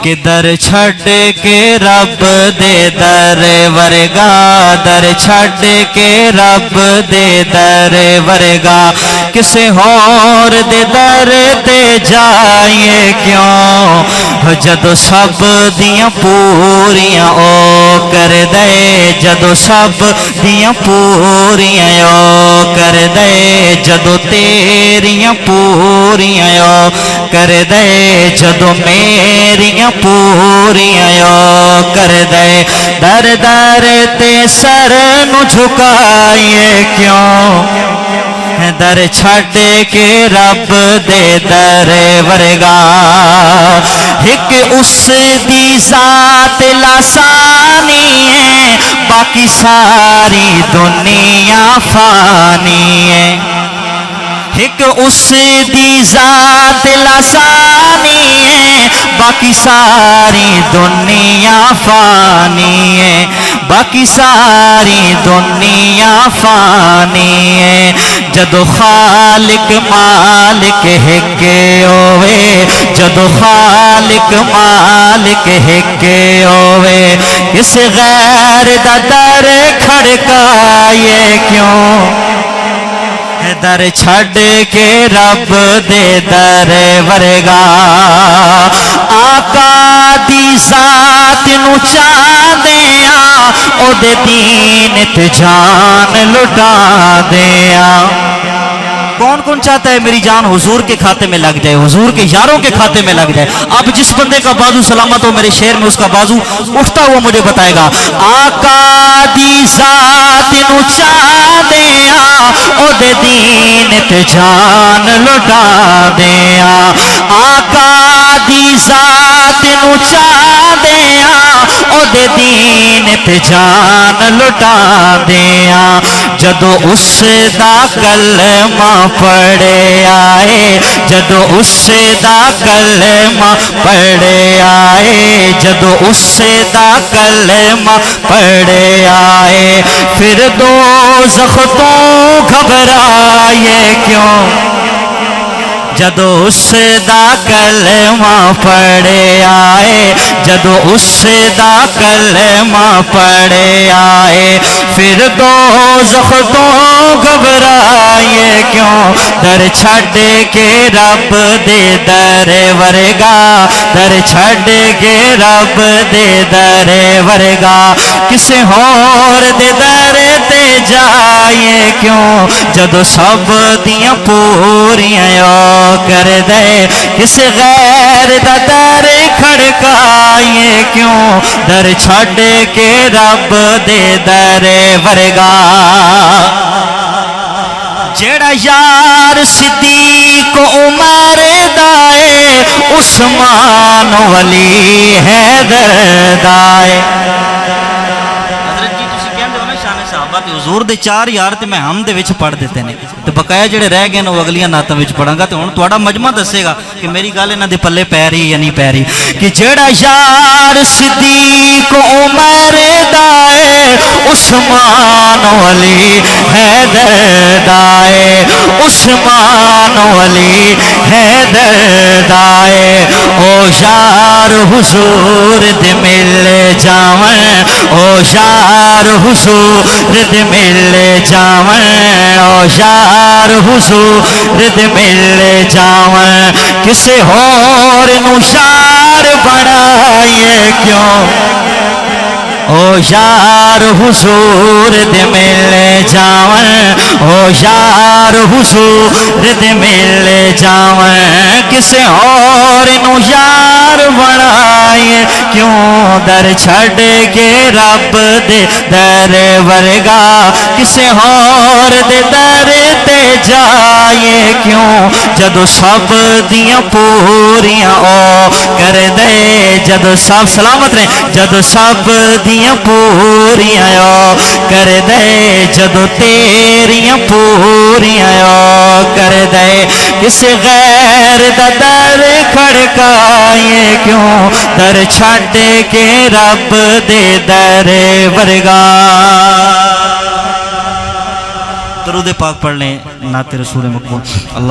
کہ در چھڈ کے رب دے در ورگا، در چھڈ کے رب دے در ورگا، کسے ہور دے در تے جائیے کیوں، جدو سب دیاں پوریاں او کر دے، جدو سب دیاں پوریاں او کر دے، جدو تیریاں پوریاں او کر دے، جدو میریاں پوریاں او کر دے، در در تے سر نو جھکائیے کیوں، در چھڈ کے رب دے در ورگا، ایک اس دی ذات لاسانی ہے، باقی ساری دنیا فانی ہے، ایک اس دی ذات لاسانی ہے، باقی ساری دنیا فانی ہے، باقی ساری دنیا فانی ہے، جدو خالق مالک ہکے ہوئے، جدو خالق مالک ہکے ہوئے، کس غیر دا در کھڑکائیے کیوں، در چھڈ کے رب دے در ورگا، آقا دی ذات نو چاہدیاں، او دے دین تے جان لٹا دیاں۔ کون کون چاہتا ہے میری جان حضور کے کھاتے میں لگ جائے، حضور کے یاروں کے کھاتے میں لگ جائے؟ اب جس بندے کا بازو سلامت ہو میرے شعر میں اس کا بازو اٹھتا ہوا مجھے بتائے گا۔ آقا دی ذات نو چاہدیاں، او دے دین تے جان لٹا دیاں، آقا دی ذات نو چاہدیاں، او دے دین تے جان لٹا دیاں، جدو اس دا کلمہ پڑھے آئے، جدو اس دا کلمہ پڑھے آئے، جدو اس دا کلمہ پڑھے آئے، پھر دوزخ تو گھبرائے کیوں، جدو اس دا کلمہ پڑھے آئے، جدو اس دا کلمہ پڑھے آئے، پھر دوزخ تو گھبرائے کیوں، در چھڈ کے رب دے در ورگا، در چھڈ کے رب دے در ورگا، کسے ہور دے در تے جائیے کیوں، جدو سب دیاں پوریاں او کر دے، کسے غیر دا در کھڑکائیے کیوں، در چھڈ کے رب دے در ورگا، جیڑا یار صدیق عمر دائے، عثمان ولی حیدر دائے۔ حضور دے چار یار تے میں ہم دے وچ پڑھ دیتے نے تے بقایا جڑے رہ گئے وہ اگلیاں نعتاں وچ پڑھاں گا تے ہن تہاڈا مجمع دسے گا کہ میری گل انہاں دے پلے پے رہی یا نہیں پے رہی، کہ جڑا یار صدیق عمر دائے، عثمان ولی حیدر دائے، عثمان ولی حیدر دائے، او یار حضور دے مل جاویں، او یار حضور دے مل جاویں، او یار حضور دے مل جاویں، کسے ہور نو یار بنائیے کیوں، او یار حضور دے مل جاویں، او یار حضور دے مل جاویں، کسے اور نو یار بنائیے کیوں، در چھڈ کے رب دے در ورگا، کسے اور دے در تے جائیے کیوں، جدو سب دیاں پوریاں او کر دے، جدو سب سلامت رہے، جدو سب دیاں پوریاں او کر دے، جدو تیریاں پوریاں او کر دے، کسے غیر دا در کھڑکائیے کیوں، در چھڈ کے رب دے در ورگا۔ درود پاک پڑھ لیں، نعت رسول مقبول۔ اللہ